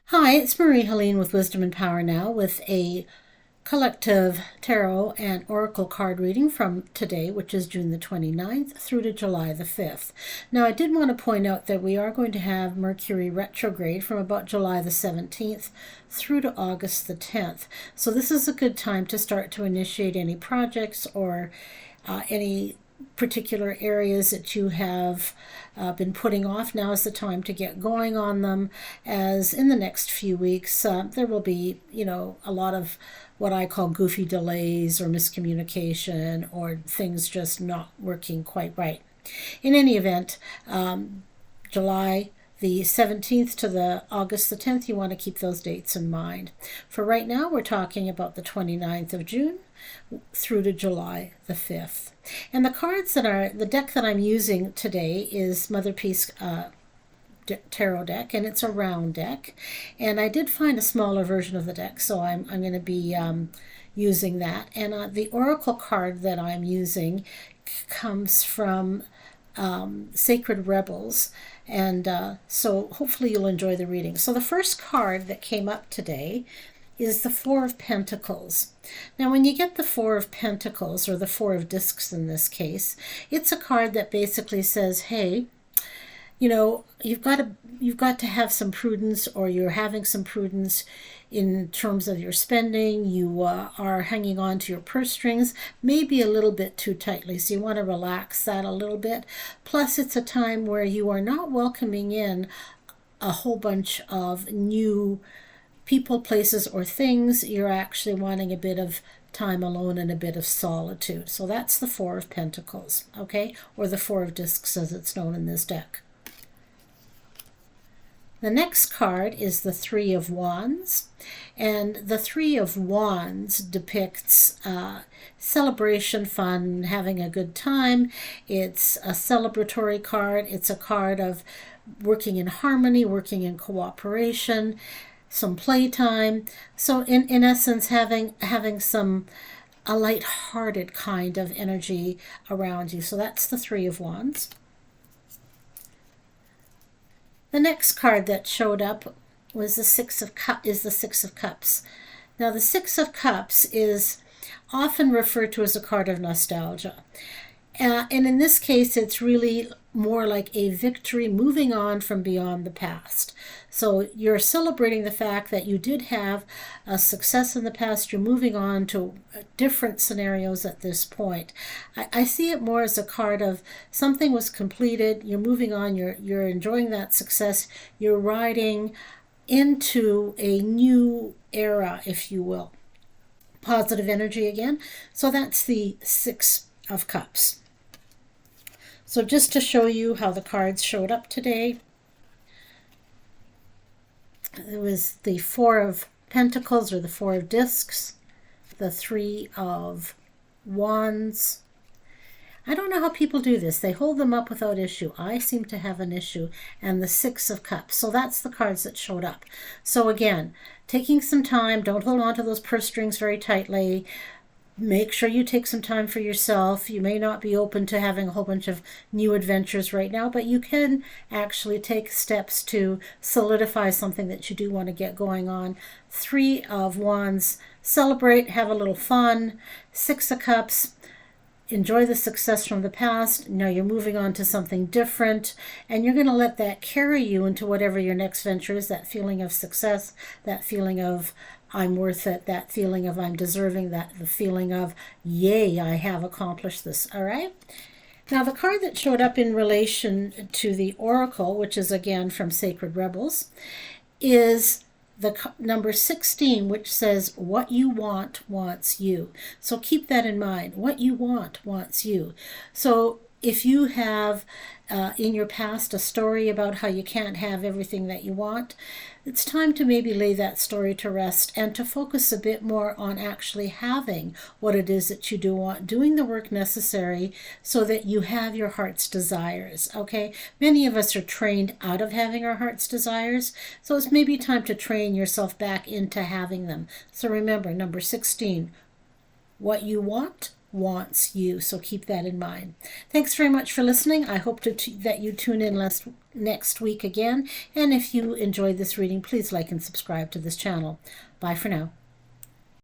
Hi, it's Marie-Helene with Wisdom and Power Now with a collective tarot and oracle card reading from today, which is June the 29th through to July the 5th. Now, I did want to point out that we are going to have Mercury retrograde from about July the 17th through to August the 10th. So this is a good time to start to initiate any projects or any particular areas that you have been putting off. Now is the time to get going on them, as in the next few weeks there will be, a lot of what I call goofy delays or miscommunication or things just not working quite right. In any event, July the 17th to the August the 10th, you want to keep those dates in mind. For right now, we're talking about the 29th of June through to July the 5th. And the deck that I'm using today is Mother Peace tarot deck, and it's a round deck. And I did find a smaller version of the deck, so I'm going to be using that. And the oracle card that I'm using comes from Sacred Rebels, and so hopefully you'll enjoy the reading. So the first card that came up today is the Four of Pentacles. Now, when you get the Four of Pentacles, or the Four of Discs in this case, it's a card that basically says, hey, you've got to have some prudence, or you're having some prudence in terms of your spending. You are hanging on to your purse strings maybe a little bit too tightly, so you want to relax that a little bit. Plus, it's a time where you are not welcoming in a whole bunch of new people, places, or things. You're actually wanting a bit of time alone and a bit of solitude. So that's the Four of Pentacles, okay? Or the Four of Discs as it's known in this deck. The next card is the Three of Wands, and the Three of Wands depicts celebration, fun, having a good time. It's a celebratory card. It's a card of working in harmony, working in cooperation, some playtime. So in essence, having a light-hearted kind of energy around you. So that's the Three of Wands. The next card that showed up was the Six of Cups. Now, the Six of Cups is often referred to as a card of nostalgia. And in this case, it's really more like a victory, moving on from beyond the past. So you're celebrating the fact that you did have a success in the past. You're moving on to different scenarios at this point. I see it more as a card of something was completed. You're moving on. You're enjoying that success. You're riding into a new era, if you will. Positive energy again. So that's the Six of Cups. So just to show you how the cards showed up today, it was the Four of Pentacles, or the Four of Discs, the Three of Wands. I don't know how people do this. They hold them up without issue. I seem to have an issue. And the Six of Cups. So that's the cards that showed up. So again, taking some time. Don't hold on to those purse strings very tightly. Make sure you take some time for yourself. You may not be open to having a whole bunch of new adventures right now, but you can actually take steps to solidify something that you do want to get going on. Three of Wands, celebrate, have a little fun. Six of Cups, enjoy the success from the past. Now you're moving on to something different, and you're going to let that carry you into whatever your next venture is. That feeling of success, that feeling of I'm worth it, that feeling of I'm deserving, the feeling of, yay, I have accomplished this, all right? Now, the card that showed up in relation to the Oracle, which is again from Sacred Rebels, is the number 16, which says, what you want wants you. So keep that in mind. What you want wants you. So if you have in your past a story about how you can't have everything that you want, it's time to maybe lay that story to rest and to focus a bit more on actually having what it is that you do want, doing the work necessary so that you have your heart's desires, okay? Many of us are trained out of having our heart's desires, so it's maybe time to train yourself back into having them. So remember, number 16, what you want wants you. So keep that in mind. Thanks very much for listening. I hope that you tune in next week again. And if you enjoyed this reading, please like and subscribe to this channel. Bye for now.